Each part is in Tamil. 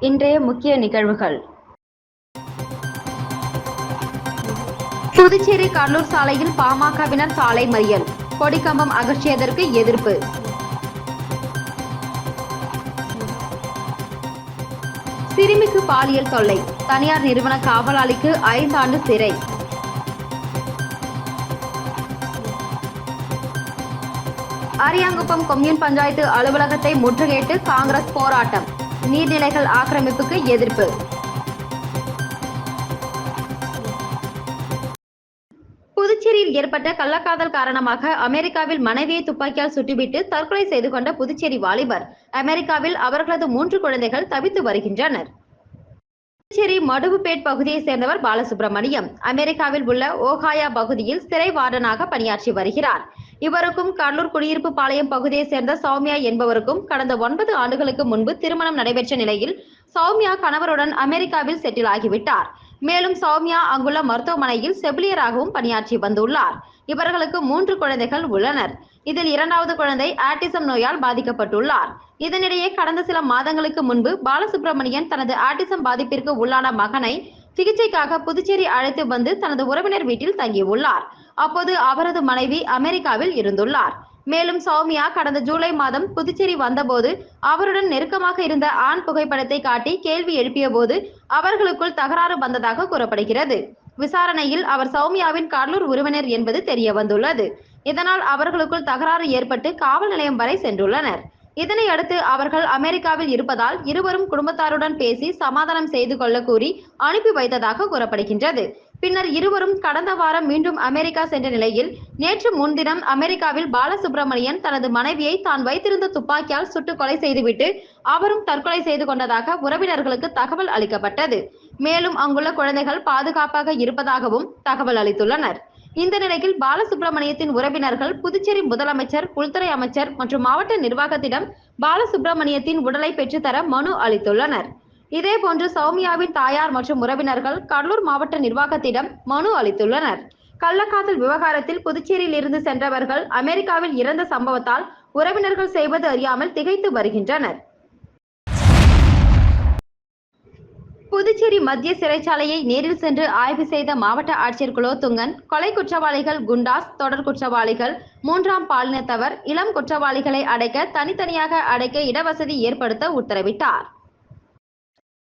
இன்றைய முக்கிய நிகழ்வுகள். புதுச்சேரி கடலூர் சாலையில் பாமகவினர் சாலை மறியல், கொடிக்கம்பம் அகற்றியதற்கு எதிர்ப்பு. சிறுமிக்கு பாலியல் தொல்லை, தனியார் நிறுவன காவலாளிக்கு 5 ஆண்டு சிறை. அரியாங்குப்பம் கொம்யூன் பஞ்சாயத்து அலுவலகத்தை முற்றுகையிட்டு காங்கிரஸ் போராட்டம், நீர்நிலைகள் ஆக்கிரமிப்புக்கு எதிர்ப்பு. புதுச்சேரியில் ஏற்பட்ட கள்ளக்காதல் காரணமாக அமெரிக்காவில் மனைவியை துப்பாக்கியால் சுட்டுவிட்டு தற்கொலை செய்து கொண்ட புதுச்சேரி வாலிபர் அமெரிக்காவில் அவர்களது 3 குழந்தைகள் தவித்து வருகின்றனர். புதுச்சேரி மடுவுப்பேட் பகுதியை சேர்ந்தவர் பாலசுப்ரமணியம் அமெரிக்காவில் உள்ள ஓஹாயா பகுதியில் சிறை வார்டனாக பணியாற்றி வருகிறார். இவருக்கும் கடலூர் குடியிருப்பு பாளையம் பகுதியை சேர்ந்த சௌமியா என்பவருக்கும் கடந்த 9 ஆண்டுகளுக்கு முன்பு திருமணம் நடைபெற்ற நிலையில் சௌமியா கணவருடன் அமெரிக்காவில் செட்டில் ஆகிவிட்டார். மேலும் சௌமியா அங்குள்ள மருத்துவமனையில் செவிலியராகவும் பணியாற்றி வந்துள்ளார். இவர்களுக்கு 3 குழந்தைகள் உள்ளனர். இதில் 2வது குழந்தை ஆட்டிசம் நோயால் பாதிக்கப்பட்டுள்ளார். இதனிடையே கடந்த சில மாதங்களுக்கு முன்பு பாலசுப்ரமணியன் தனது ஆட்டிசம் பாதிப்பிற்கு உள்ளான மகனை சிகிச்சைக்காக புதுச்சேரி அழைத்து வந்து தனது உறவினர் வீட்டில் தங்கியுள்ளார். அப்போது அவரது மனைவி அமெரிக்காவில் இருந்துள்ளார். மேலும் சௌமியா கடந்த ஜூலை மாதம் புதுச்சேரி வந்தபோது அவருடன் நெருக்கமாக இருந்த ஆண் புகைப்படத்தை காட்டி கேள்வி எழுப்பிய போது அவர்களுக்குள் தகராறு வந்ததாக கூறப்படுகிறது. விசாரணையில் அவர் சௌமியாவின் கடலூர் உறவினர் என்பது தெரிய வந்துள்ளது. இதனால் அவர்களுக்குள் தகராறு ஏற்பட்டு காவல் நிலையம் வரை சென்றுள்ளனர். இதனை அடுத்து அவர்கள் அமெரிக்காவில் இருப்பதால் இருவரும் குடும்பத்தாருடன் பேசி சமாதானம் செய்து கொள்ள கூறி அனுப்பி வைத்ததாக கூறப்படுகின்றது. பின்னர் இருவரும் கடந்த வாரம் மீண்டும் அமெரிக்கா சென்ற நிலையில் நேற்று முன்தினம் அமெரிக்காவில் பாலசுப்ரமணியன் தனது மனைவியை தான் வைத்திருந்த துப்பாக்கியால் சுட்டு கொலை செய்துவிட்டு அவரும் தற்கொலை செய்து கொண்டதாக உறவினர்களுக்கு தகவல் அளிக்கப்பட்டது. மேலும் அங்குள்ள குழந்தைகள் பாதுகாப்பாக இருப்பதாகவும் தகவல் அளித்துள்ளனர். இந்த நிலையில் பாலசுப்ரமணியத்தின் உறவினர்கள் புதுச்சேரி முதலமைச்சர், உள்துறை அமைச்சர் மற்றும் மாவட்ட நிர்வாகத்திடம் பாலசுப்ரமணியத்தின் உடலை பெற்றுத்தர மனு அளித்துள்ளனர். இதேபோன்று சௌமியாவின் தாயார் மற்றும் உறவினர்கள் கடலூர் மாவட்ட நிர்வாகத்திடம் மனு அளித்துள்ளனர். கள்ளக்காதல் விவகாரத்தில் புதுச்சேரியில் இருந்து சென்றவர்கள் அமெரிக்காவில் இறந்த சம்பவத்தால் உறவினர்கள் செய்வது அறியாமல் திகைத்து வருகின்றனர். புதுச்சேரி மத்திய சிறைச்சாலையை நேரில் சென்று ஆய்வு செய்த மாவட்ட ஆட்சியர் குலோத்துங்கன், கொலை குற்றவாளிகள், குண்டாஸ், தொடர் குற்றவாளிகள், 3ஆம் பாலினத்தவர், இளம் குற்றவாளிகளை அடைக்க தனித்தனியாக அடைக்க இடவசதி ஏற்படுத்த உத்தரவிட்டார்.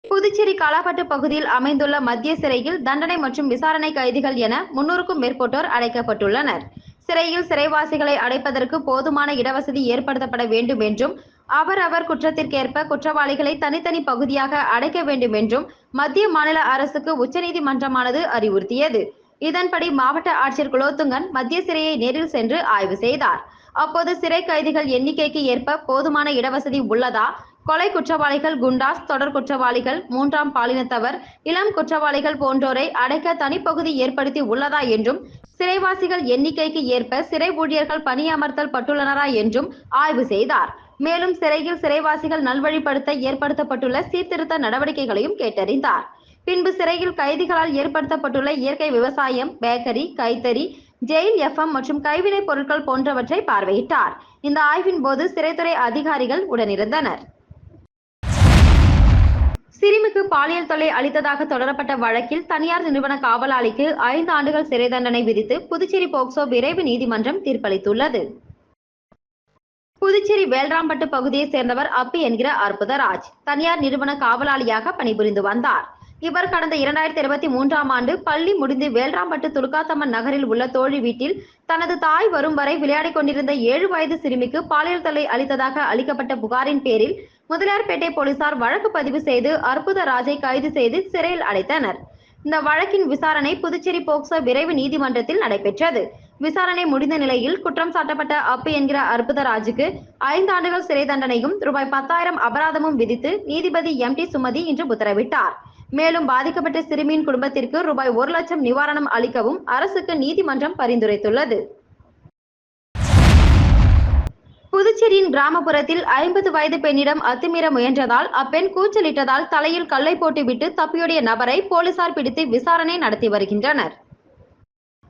புதுச்சேரி காலாப்பட்டு பகுதியில் அமைந்துள்ள மத்திய சிறையில் தண்டனை மற்றும் விசாரணை கைதிகள் என 300க்கும் மேற்பட்டோர் அடைக்கப்பட்டுள்ளனர். சிறையில் சிறைவாசிகளை அடைப்பதற்கு போதுமான இடவசதி ஏற்படுத்தப்பட வேண்டும் என்றும் அவரவர் குற்றத்திற்கேற்ப குற்றவாளிகளை தனித்தனி பகுதியாக அடைக்க வேண்டும் என்றும் மத்திய மாநில அரசுக்கு உச்சநீதிமன்றமானது அறிவுறுத்தியது. இதன்படி மாவட்ட ஆட்சியர் குலோத்துங்கன் மத்திய சிறையை நேரில் சென்று ஆய்வு செய்தார். அப்போது சிறை கைதிகள் எண்ணிக்கைக்கு ஏற்ப போதுமான இடவசதி உள்ளதா, கொலை குற்றவாளிகள், குண்டாஸ், தொடர் குற்றவாளிகள், 3ஆம் பாலினத்தவர், இளம் குற்றவாளிகள் போன்றோரை அடைக்க தனிப்பகுதி ஏற்படுத்தி உள்ளதா என்றும் சிறைவாசிகள் எண்ணிக்கைக்கு ஏற்ப சிறை ஊழியர்கள் பணியமர்த்தல் பட்டுள்ளனரா என்றும் ஆய்வு செய்தார். மேலும் சிறையில் சிறைவாசிகள் நல்வழிப்படுத்த ஏற்படுத்தப்பட்டுள்ள சீர்திருத்த நடவடிக்கைகளையும் கேட்டறிந்தார். பின்பு சிறையில் கைதிகளால் ஏற்படுத்தப்பட்டுள்ள இயற்கை விவசாயம், பேக்கரி, கைத்தறி, ஜெயில் எஃப்எம் மற்றும் கைவினைப் பொருட்கள் போன்றவற்றை பார்வையிட்டார். இந்த ஆய்வின் போது சிறைத்துறை அதிகாரிகள் உடனிருந்தனர். சிறுமிக்கு பாலியல் தொல்லை அளித்ததாக தொடரப்பட்ட வழக்கில் தனியார் நிறுவன காவலாளிக்கு 5 ஆண்டுகள் சிறை தண்டனை விதித்து புதுச்சேரி போக்சோ விரைவு நீதிமன்றம் தீர்ப்பளித்துள்ளது. புதுச்சேரி வேல்ராம்பட்டு பகுதியை சேர்ந்தவர் அப்பி என்கிற அற்புதராஜ் தனியார் நிறுவன காவலாளியாக பணிபுரிந்து வந்தார். இவர் கடந்த 2023ஆம் ஆண்டு பள்ளி முடிந்து வேல்ராம்பட்டு துலுக்காத்தம்மன் நகரில் உள்ள தோழி வீட்டில் தனது தாய் வரும் வரை விளையாடிக் கொண்டிருந்த 7 வயது சிறுமிக்கு பாலியல் தொல்லை அளித்ததாக அளிக்கப்பட்ட புகாரின் பேரில் முதலியார்பேட்டை போலீசார் வழக்கு பதிவு செய்து அற்புதராஜை கைது செய்து சிறையில் அடைத்தனர். இந்த வழக்கின் விசாரணை புதுச்சேரி போக்சோ விரைவு நீதிமன்றத்தில் நடைபெற்றது. விசாரணை முடிந்த நிலையில் குற்றம் சாட்டப்பட்ட அப்பி என்கிற அற்புதராஜுக்கு 5 ஆண்டுகள் சிறை தண்டனையும் ரூபாய் 10,000 அபராதமும் விதித்து நீதிபதி MT சுமதி இன்று உத்தரவிட்டார். மேலும் பாதிக்கப்பட்ட சிறுமியின் குடும்பத்திற்கு ரூபாய் 1 லட்சம் நிவாரணம் அளிக்கவும் அரசுக்கு நீதிமன்றம் பரிந்துரைத்துள்ளது. புதுச்சேரியின் கிராமப்புறத்தில் 50 வயது பெண்ணிடம் அத்துமீற முயன்றதால் அப்பெண் கூச்சலிட்டதால் தலையில் கல்லை போட்டுவிட்டு தப்பியோடிய நபரை போலீசார் பிடித்து விசாரணை நடத்தி வருகின்றனர்.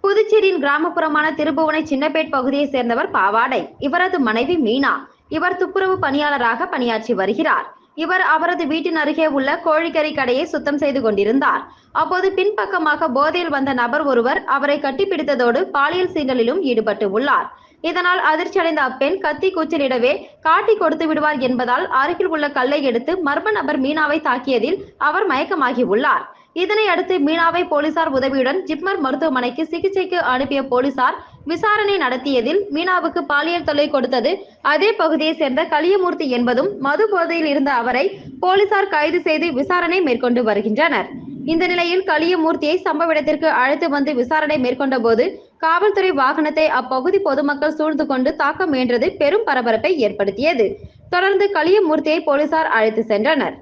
புதுச்சேரியின் கிராமப்புறமான திருபுவனை சின்னப்பேட் பகுதியை சேர்ந்தவர் பாவாடை. இவரது மனைவி மீனா. இவர் துப்புரவு பணியாளராக பணியாற்றி வருகிறார். இவர் அவரது வீட்டின் அருகே உள்ள கோழிக்கறி கடையை சுத்தம் செய்து கொண்டிருந்தார். அப்போது பின்பக்கமாக போதையில் வந்த நபர் ஒருவர் அவரை கட்டிப்பிடித்ததோடு பாலியல் சீண்டலிலும் ஈடுபட்டு உள்ளார். இதனால் அதிர்ச்சியடைந்த அப்பெண் கத்தி கூச்சலிடவே காட்டி கொடுத்து விடுவார் என்பதால் அருகில் உள்ள கல்லை எடுத்து மர்ம நபர் மீனாவை தாக்கியதில் அவர் மயக்கமாகி உள்ளார். இதனை அடுத்து மீனாவை போலீசார் உதவியுடன் ஜிப்மர் மருத்துவமனைக்கு சிகிச்சைக்கு அனுப்பிய போலீசார் விசாரணை நடத்தியதில் மீனாவுக்கு பாலியல் தொல்லை கொடுத்தது அதே பகுதியை சேர்ந்த கலியமூர்த்தி என்பதும் மது போதையில் இருந்த அவரை போலீசார் கைது செய்து விசாரணை மேற்கொண்டு வருகின்றனர். இந்த நிலையில் கலியமூர்த்தியை சம்பவ இடத்திற்கு அழைத்து வந்து விசாரணை மேற்கொண்ட போது காவல்துறை வாகனத்தை அப்பகுதி பொதுமக்கள் சூழ்ந்து கொண்டு தாக்க முயன்றது பெரும் பரபரப்பை ஏற்படுத்தியது. தொடர்ந்து கலியமூர்த்தியை போலீசார் அழைத்து சென்றனர்.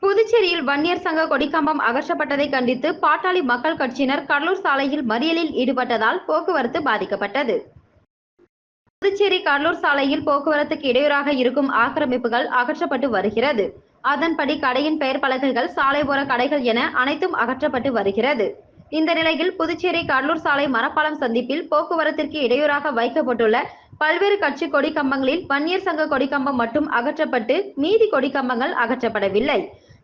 புதுச்சேரியில் வன்னியர் சங்க கொடிக்கம்பம் அகற்றப்பட்டதை கண்டித்து பாட்டாளி மக்கள் கட்சியினர் கடலூர் சாலையில் மறியலில் ஈடுபட்டதால் போக்குவரத்து பாதிக்கப்பட்டது. புதுச்சேரி கடலூர் சாலையில் போக்குவரத்துக்கு இடையூறாக இருக்கும் ஆக்கிரமிப்புகள் அகற்றப்பட்டு வருகிறது. அதன்படி கடையின் பெயர் பலகைகள், சாலை ஓர கடைகள் என அனைத்தும் அகற்றப்பட்டு வருகிறது. இந்த நிலையில் புதுச்சேரி கடலூர் சாலை மரப்பாலம் சந்திப்பில் போக்குவரத்திற்கு இடையூறாக வைக்கப்பட்டுள்ள பல்வேறு கட்சி கொடிக்கம்பங்களில் வன்னியர் சங்க கொடிக்கம்பம் மட்டும் அகற்றப்பட்டு மீதி கொடிக்கம்பங்கள் அகற்றப்படவில்லை.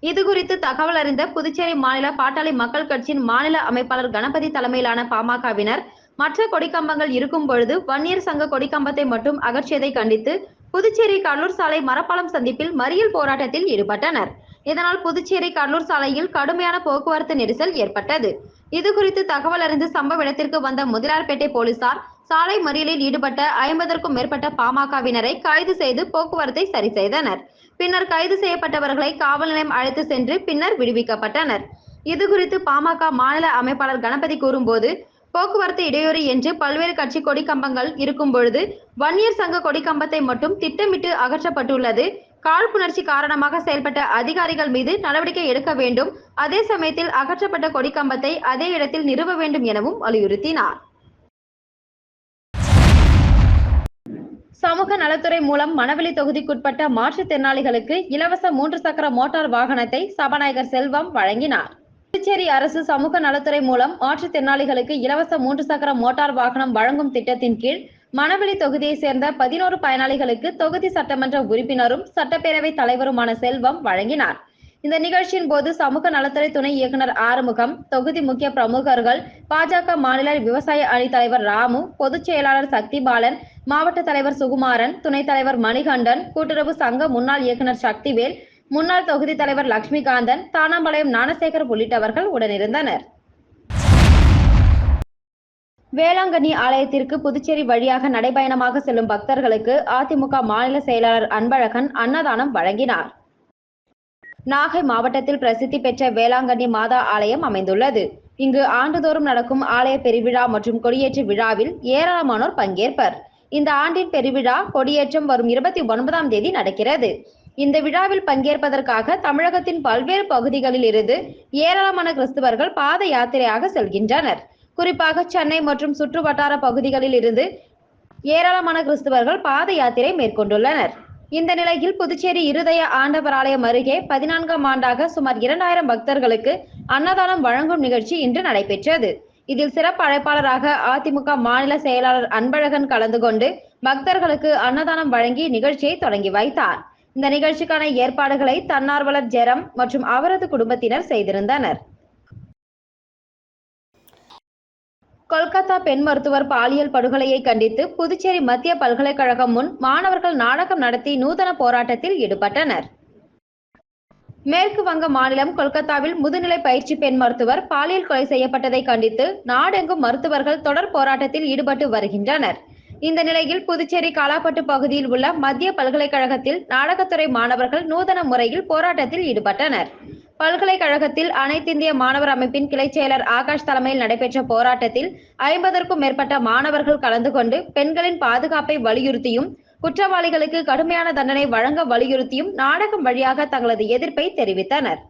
இதுகுறித்து தகவல் அறிந்த புதுச்சேரி மாநில பாட்டாளி மக்கள் கட்சியின் மாநில அமைப்பாளர் கணபதி தலைமையிலான பாமகவினர் மற்ற கொடிக்கம்பங்கள் இருக்கும் பொழுது வன்னியர் சங்க கொடிக்கம்பத்தை மட்டும் அகற்றியதை கண்டித்து புதுச்சேரி கடலூர் சாலை மரப்பாலம் சந்திப்பில் மறியல் போராட்டத்தில் ஈடுபட்டனர். இதனால் புதுச்சேரி கடலூர் சாலையில் கடுமையான போக்குவரத்து நெரிசல் ஏற்பட்டது. இதுகுறித்து தகவல் அறிந்து சம்பவ இடத்திற்கு வந்த முதலியார்பேட்டை போலீசார் சாலை மறியலில் ஈடுபட்ட 50க்கும் மேற்பட்ட பாமகவினரை கைது செய்து போக்குவரத்தை சரி செய்தனர். பின்னர் கைது செய்யப்பட்டவர்களை காவல் நிலையம் அழைத்து சென்று பின்னர் விடுவிக்கப்பட்டனர். இதுகுறித்து பாமக மாநில அமைப்பாளர் கணபதி கூறும்போது, போக்குவரத்து இடையூறு என்று பல்வேறு கட்சி கொடிக்கம்பங்கள் இருக்கும் பொழுது வன்னியர் சங்க கொடிக்கம்பத்தை மட்டும் திட்டமிட்டு அகற்றப்பட்டுள்ளது. காழ்ப்புணர்ச்சி காரணமாக செயல்பட்ட அதிகாரிகள் மீது நடவடிக்கை எடுக்க வேண்டும். அதே சமயத்தில் அகற்றப்பட்ட கொடிக்கம்பத்தை அதே இடத்தில் நிறுவ வேண்டும் எனவும் வலியுறுத்தினார். சமூக நலத்துறை மூலம் மணவெளி தொகுதிக்குட்பட்ட மாற்றுத்திறனாளிகளுக்கு இலவச 3 சக்கர மோட்டார் வாகனத்தை சபாநாயகர் செல்வம் வழங்கினார். புதுச்சேரி அரசு சமூக நலத்துறை மூலம் மாற்றுத்திறனாளிகளுக்கு இலவச 3 சக்கர மோட்டார் வாகனம் வழங்கும் திட்டத்தின் கீழ் மணவெளி தொகுதியை சேர்ந்த 11 பயனாளிகளுக்கு தொகுதி சட்டமன்ற உறுப்பினரும் சட்டப்பேரவை தலைவருமான செல்வம் வழங்கினார். இந்த நிகழ்ச்சியின் போது சமூக நலத்துறை துணை இயக்குனர் ஆறுமுகம், தொகுதி முக்கிய பிரமுகர்கள், பாஜக மாநில விவசாய அணி தலைவர் ராமு, பொதுச் செயலாளர் சக்திபாலன், மாவட்ட தலைவர் சுகுமாரன், துணைத் தலைவர் மணிகண்டன், கூட்டுறவு சங்க முன்னாள் இயக்குனர் சக்திவேல், முன்னாள் தொகுதி தலைவர் லட்சுமிகாந்தன், தானாம்பாளையம் ஞானசேகர் உள்ளிட்டவர்கள் உடனிருந்தனர். வேளாங்கண்ணி ஆலயத்திற்கு புதுச்சேரி வழியாக நடைபயணமாக செல்லும் பக்தர்களுக்கு அதிமுக மாநில செயலாளர் அன்பழகன் அன்னதானம் வழங்கினார். நாகை மாவட்டத்தில் பிரசித்தி பெற்ற வேளாங்கண்ணி மாதா ஆலயம் அமைந்துள்ளது. இங்கு ஆண்டுதோறும் நடக்கும் ஆலய பெருவிழா மற்றும் கொடியேற்று விழாவில் ஏராளமானோர் பங்கேற்பர். இந்த ஆண்டின் பெருவிழா கொடியேற்றம் வரும் 29ஆம் தேதி நடக்கிறது. இந்த விழாவில் பங்கேற்பதற்காக தமிழகத்தின் பல்வேறு பகுதிகளில் இருந்து ஏராளமான கிறிஸ்தவர்கள் பாத யாத்திரையாக செல்கின்றனர். குறிப்பாக சென்னை மற்றும் சுற்று வட்டார பகுதிகளில் இருந்து ஏராளமான கிறிஸ்தவர்கள் பாத யாத்திரை மேற்கொண்டுள்ளனர். இந்த நிலையில் புதுச்சேரி இருதய ஆண்டவர் ஆலயம் அருகே 14ஆம் ஆண்டாக சுமார் 2000 பக்தர்களுக்கு அன்னதானம் வழங்கும் நிகழ்ச்சி இன்று நடைபெற்றது. இதில் சிறப்பு அழைப்பாளராக அதிமுக மாநில செயலாளர் அன்பழகன் கலந்து கொண்டு பக்தர்களுக்கு அன்னதானம் வழங்கி நிகழ்ச்சியை தொடங்கி வைத்தார். இந்த நிகழ்ச்சிக்கான ஏற்பாடுகளை தன்னார்வலர் ஜெரம் மற்றும் அவரது குடும்பத்தினர் செய்திருந்தனர். கொல்கத்தா பெண் மருத்துவர் பாலியல் படுகொலையை கண்டித்து புதுச்சேரி மத்திய பல்கலைக்கழகம் முன் மாணவர்கள் நாடகம் நடத்தி நூதன போராட்டத்தில் ஈடுபட்டனர். மேற்கு வங்க மாநிலம் கொல்கத்தாவில் முதுநிலை பயிற்சி பெண் மருத்துவர் பாலியல் கொலை செய்யப்பட்டதை கண்டித்து நாடெங்கும் மருத்துவர்கள் தொடர் போராட்டத்தில் ஈடுபட்டு வருகின்றனர். இந்த நிலையில் புதுச்சேரி காலாப்பட்டு பகுதியில் உள்ள மத்திய பல்கலைக்கழகத்தில் நாடகத்துறை மாணவர்கள் நூதன முறையில் போராட்டத்தில் ஈடுபட்டனர். பல்கலைக்கழகத்தில் அனைத்திந்திய மாணவர் அமைப்பின் கிளை செயலர் ஆகாஷ் தலைமையில் நடைபெற்ற போராட்டத்தில் 50க்கும் மேற்பட்ட மாணவர்கள் கலந்து கொண்டு பெண்களின் பாதுகாப்பை வலியுறுத்தியும் குற்றவாளிகளுக்கு கடுமையான தண்டனை வழங்க வலியுறுத்தியும் நாடகம் வழியாக தங்களது எதிர்ப்பை தெரிவித்தனர்.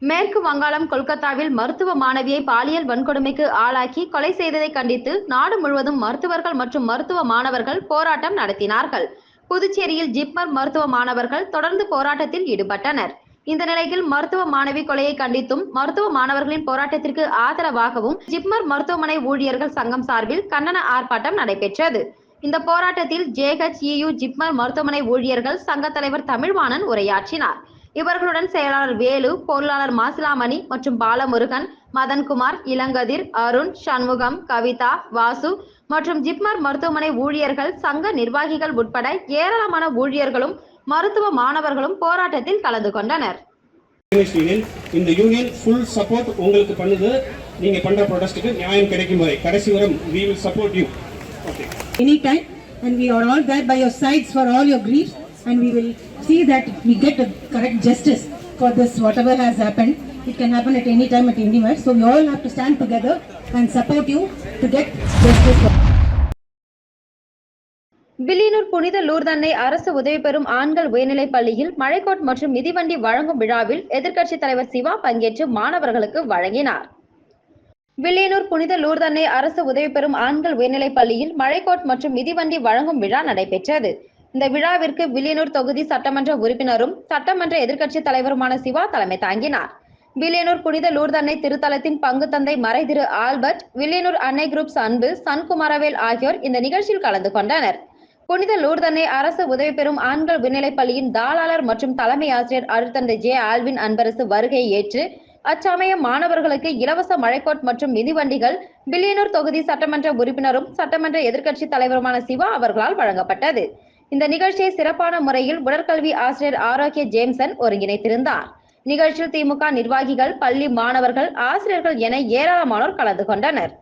மேற்கு வங்காளம் கொல்கத்தாவில் மருத்துவ மாணவியை பாலியல் வன்கொடுமைக்கு ஆளாக்கி கொலை செய்ததை கண்டித்து நாடு முழுவதும் மருத்துவர்கள் மற்றும் மருத்துவ மாணவர்கள் போராட்டம் நடத்தினார்கள். புதுச்சேரியில் ஜிப்மர் மருத்துவ மாணவர்கள் தொடர்ந்து போராட்டத்தில் ஈடுபட்டனர். இந்த நிலையில் மருத்துவ மாணவி கொலையை கண்டித்தும் மருத்துவ மாணவர்களின் போராட்டத்திற்கு ஆதரவாகவும் ஜிப்மர் மருத்துவமனை ஊழியர்கள் சங்கம் சார்பில் கண்டன ஆர்ப்பாட்டம் நடைபெற்றது. இந்த போராட்டத்தில் JHEU ஜிப்மர் மருத்துவமனை ஊழியர்கள் சங்க தலைவர் தமிழ்வாணன் உரையாற்றினார். இவர்களுடன் செயலாளர் வேலு, பொருளாளர் மாசிலாமணி மற்றும் பாலமுருகன், மதன்குமார், இளங்கதிர், அருண், சண்முகம், கவிதா, வாசு மற்றும் ஜிப்மர் மருத்துவமனை ஊழியர்கள் சங்க நிர்வாகிகள் உட்பட ஏராளமான ஊழியர்களும் மருத்துவ மாணவர்களும் போராட்டத்தில் கலந்து கொண்டனர். இந்த யூனியன் ஃபுல் சப்போர்ட் உங்களுக்கு பண்ணுது. நீங்க பண்ற ப்ரொடெஸ்டுக்கு நியாயம் கிடைக்கும் வரை கடைசி வரை we will support you. Okay. Anytime, and we are all there by your sides for all your griefs, and we will see that we get the correct justice for this whatever has happened. It can happen at any time, at anywhere. So we all have to stand together and support you to get justice. Villianur புனித லூர்தன்னை அரசு உதவி பெறும் ஆண்கள் உயர்நிலைப் பள்ளியில் மழைக்கோட் மற்றும் மிதிவண்டி வழங்கும் விழாவில் எதிர்க்கட்சித் தலைவர் சிவா பங்கேற்று மாணவர்களுக்கு வழங்கினார். வில்லியனூர் புனித லூர்தன்னை அரசு உதவி பெறும் ஆண்கள் உயர்நிலைப் பள்ளியில் மழைக்கோட் மற்றும் மிதிவண்டி வழங்கும் விழா நடைபெற்றது. இந்த விழாவிற்கு வில்லியனூர் தொகுதி சட்டமன்ற உறுப்பினரும் சட்டமன்ற எதிர்க்கட்சித் தலைவருமான சிவா தலைமை தாங்கினார். வில்லியனூர் புனித லூர்தன்னை திருத்தலத்தின் பங்கு தந்தை மறை திரு ஆல்பர்ட், வில்லியனூர் அன்னை குரூப்ஸ் அன்பு, சன்குமாரவேல் ஆகியோர் இந்த நிகழ்ச்சியில் கலந்து கொண்டனர். புனித லூர்தன்னை அரசு உதவி பெறும் ஆண்கள் உயர்நிலைப் பள்ளியின் தாளாளர் மற்றும் தலைமை ஆசிரியர் அருட்தந்தை ஜே ஆல்வின் அன்பரசு வருகையை ஏற்று அச்சமய மாணவர்களுக்கு இலவச மழைக்கோட் மற்றும் மிதிவண்டிகள் வில்லியனூர் தொகுதி சட்டமன்ற உறுப்பினரும் சட்டமன்ற எதிர்க்கட்சி தலைவருமான சிவா அவர்களால் வழங்கப்பட்டது. இந்த நிகழ்ச்சியை சிறப்பான முறையில் உடற்கல்வி ஆசிரியர் ஆரோக்கிய ஜேம்சன் ஒருங்கிணைத்திருந்தார். நிகழ்ச்சியில் திமுக நிர்வாகிகள், பள்ளி மாணவர்கள், ஆசிரியர்கள் என ஏராளமானோர் கலந்து கொண்டனர்.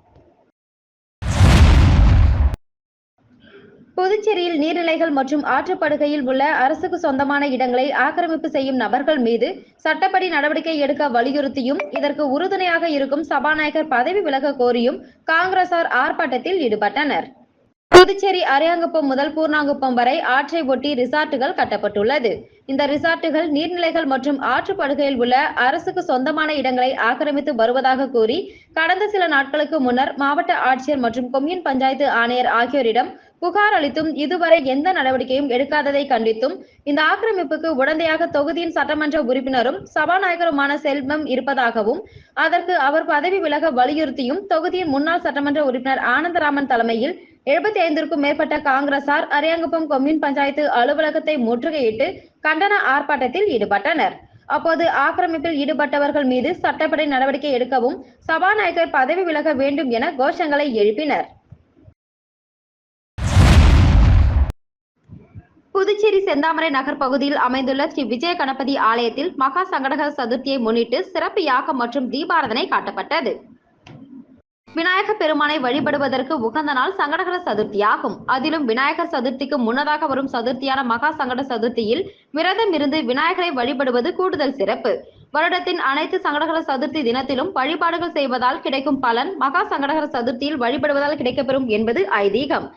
புதுச்சேரியில் நீர்நிலைகள் மற்றும் ஆற்றுப்படுகையில் உள்ள அரசுக்கு சொந்தமான இடங்களை ஆக்கிரமிப்பு செய்யும் நபர்கள் மீது சட்டப்படி நடவடிக்கை எடுக்க வலியுறுத்தியும் இதற்கு உறுதுணையாக இருக்கும் சபாநாயகர் பதவி விலக கோரியும் காங்கிரசார் ஆர்ப்பாட்டத்தில் ஈடுபட்டனர். புதுச்சேரி அரியாங்குப்பம் முதல் பூர்ணாங்குப்பம் வரை ஆற்றை ஒட்டி ரிசார்ட்டுகள் கட்டப்பட்டுள்ளது. இந்த ரிசார்ட்டுகள் நீர்நிலைகள் மற்றும் ஆற்றுப்படுகையில் உள்ள அரசுக்கு சொந்தமான இடங்களை ஆக்கிரமித்து வருவதாக கூறி கடந்த சில நாட்களுக்கு முன்னர் மாவட்ட ஆட்சியர் மற்றும் கொம்யூன் பஞ்சாயத்து ஆணையர் ஆகியோரிடம் புகார் அளித்தும் இதுவரை எந்த நடவடிக்கையும் எடுக்காததை கண்டித்தும் இந்த ஆக்கிரமிப்புக்கு உடந்தையாக தொகுதியின் சட்டமன்ற உறுப்பினரும் சபாநாயகருமான செல்வம் இருப்பதாகவும் அதற்கு அவர் பதவி விலக வலியுறுத்தியும் தொகுதியின் முன்னாள் சட்டமன்ற உறுப்பினர் ஆனந்தராமன் தலைமையில் 75க்கும் மேற்பட்ட காங்கிரசார் அரியாங்குப்பம் கொம்யூன் பஞ்சாயத்து அலுவலகத்தை முற்றுகையிட்டு கண்டன ஆர்ப்பாட்டத்தில் ஈடுபட்டனர். அப்போது ஆக்கிரமிப்பில் ஈடுபட்டவர்கள் மீது சட்டப்படி நடவடிக்கை எடுக்கவும் சபாநாயகர் பதவி விலக வேண்டும் என கோஷங்களை எழுப்பினர். புதுச்சேரி செந்தாமரை நகர் பகுதியில் அமைந்துள்ள ஸ்ரீ விஜய கணபதி ஆலயத்தில் மகா சங்கடஹர சதுர்த்தியை முன்னிட்டு சிறப்பு யாகம் மற்றும் தீபாராதனை காட்டப்பட்டது. விநாயகர் பெருமானை வழிபடுவதற்கு உகந்த நாள் சங்கடஹர சதுர்த்தியாகும். அதிலும் விநாயகர் சதுர்த்திக்கு முன்னதாக வரும் சதுர்த்தியான மகா சங்கட சதுர்த்தியில் விரதம் இருந்து விநாயகரை வழிபடுவது கூடுதல் சிறப்பு. வருடத்தின் அனைத்து சங்கடஹர சதுர்த்தி தினத்திலும் வழிபாடுகள் செய்வதால் கிடைக்கும் பலன் மகா சங்கடஹர சதுர்த்தியில் வழிபடுவதால் கிடைக்கப்பெறும் என்பது ஐதீகம்.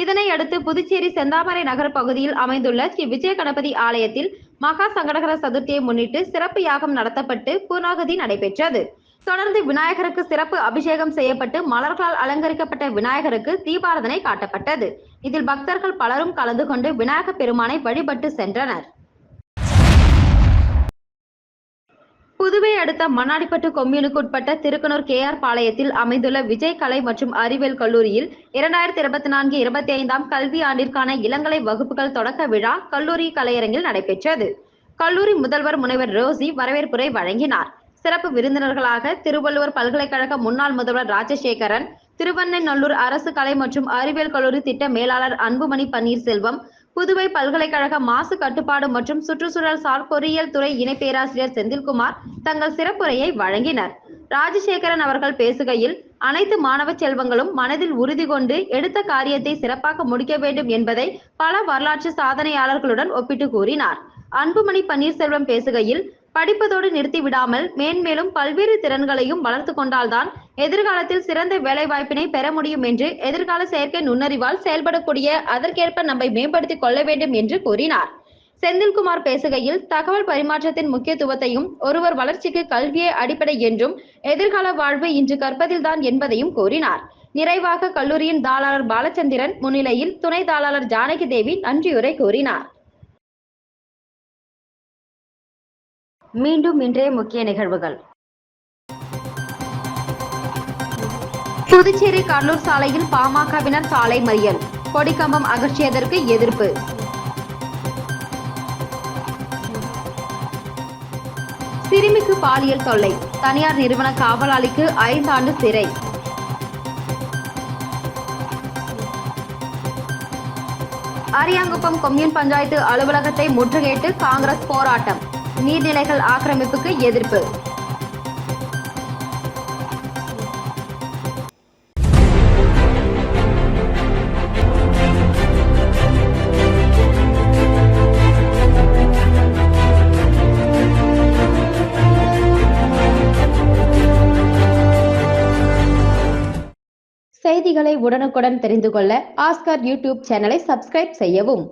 இதனை அடுத்து புதுச்சேரி செந்தாமரை நகர் பகுதியில் அமைந்துள்ள ஸ்ரீ விஜய கணபதி ஆலயத்தில் மகா சங்கடஹர சதுர்த்தியை முன்னிட்டு சிறப்பு யாகம் நடத்தப்பட்டு பூர்ணாகுதி நடைபெற்றது. தொடர்ந்து விநாயகருக்கு சிறப்பு அபிஷேகம் செய்யப்பட்டு மலர்களால் அலங்கரிக்கப்பட்ட விநாயகருக்கு தீபாராதனை காட்டப்பட்டது. இதில் பக்தர்கள் பலரும் கலந்து கொண்டு விநாயகர் பெருமானை வழிபட்டு சென்றனர். புதுவை அடுத்த மண்ணாடிப்பட்டு கொம்யூனுக்கு உட்பட்ட திருக்கனூர் KR பாளையத்தில் அமைந்துள்ள விஜய் கலை மற்றும் அறிவியல் கல்லூரியில் 2024-25 கல்வி ஆண்டிற்கான இளங்கலை வகுப்புகள் தொடக்க விழா கல்லூரி கலையரங்கில் நடைபெற்றது. கல்லூரி முதல்வர் முனைவர் ரோசி வரவேற்புரை வழங்கினார். சிறப்பு விருந்தினர்களாக திருவள்ளுவர் பல்கலைக்கழக முன்னாள் முதல்வர் ராஜசேகரன், திருவண்ணநல்லூர் அரசு கலை மற்றும் அறிவியல் கல்லூரி திட்ட மேலாளர் அன்புமணி பன்னீர்செல்வம், புதுவை பல்கலைக்கழக மாசு கட்டுப்பாடு மற்றும் சுற்றுச்சூழல் சார் பொறியியல் துறை இணை பேராசிரியர் செந்தில்குமார் தங்கள் சிறப்புரையை வழங்கினர். ராஜசேகரன் அவர்கள் பேசுகையில், அனைத்து மாணவ செல்வங்களும் மனதில் உறுதி கொண்டு எடுத்த காரியத்தை சிறப்பாக முடிக்க வேண்டும் என்பதை பல வரலாற்று சாதனையாளர்களுடன் ஒப்பிட்டு கூறினார். அன்புமணி பன்னீர்செல்வம் பேசுகையில், படிப்பதோடு நிறுத்தி விடாமல் மேன்மேலும் பல்வேறு திறன்களையும் வளர்த்து கொண்டால்தான் எதிர்காலத்தில் சிறந்த வேலைவாய்ப்பினை பெற முடியும் என்று எதிர்கால செயற்கை நுண்ணறிவால் செயல்படக்கூடிய அதற்கேற்ப நம்மை மேம்படுத்திக் கொள்ள வேண்டும் என்று கூறினார். செந்தில்குமார் பேசுகையில், தகவல் பரிமாற்றத்தின் முக்கியத்துவத்தையும் ஒருவர் வளர்ச்சிக்கு கல்வியே அடிப்படை என்றும் எதிர்கால வாழ்வு இன்று கற்பதில்தான் என்பதையும் கூறினார். நிறைவாக கல்லூரியின் தாளாளர் பாலச்சந்திரன் முன்னிலையில் துணை தாளாளர் ஜானகி தேவி நன்றியுரை கூறினார். மீண்டும் இன்றைய முக்கிய நிகழ்வுகள். புதுச்சேரி கடலூர் சாலையில் பாமகவினர் சாலை மறியல், கொடிக்கம்பம் அகற்றியதற்கு எதிர்ப்பு. சிறுமிக்கு பாலியல் தொல்லை, தனியார் நிறுவன காவலாளிக்கு 5 ஆண்டு சிறை. அரியாங்குப்பம் கொம்யூன் பஞ்சாயத்து அலுவலகத்தை முற்றுகையிட்டு காங்கிரஸ் போராட்டம், நீர்நிலைகள் ஆக்கிரமிப்புக்கு எதிர்ப்பு. செய்திகளை உடனுக்குடன் தெரிந்து கொள்ள ஆஸ்கர் யூடியூப் சேனலை சப்ஸ்கிரைப் செய்யவும்.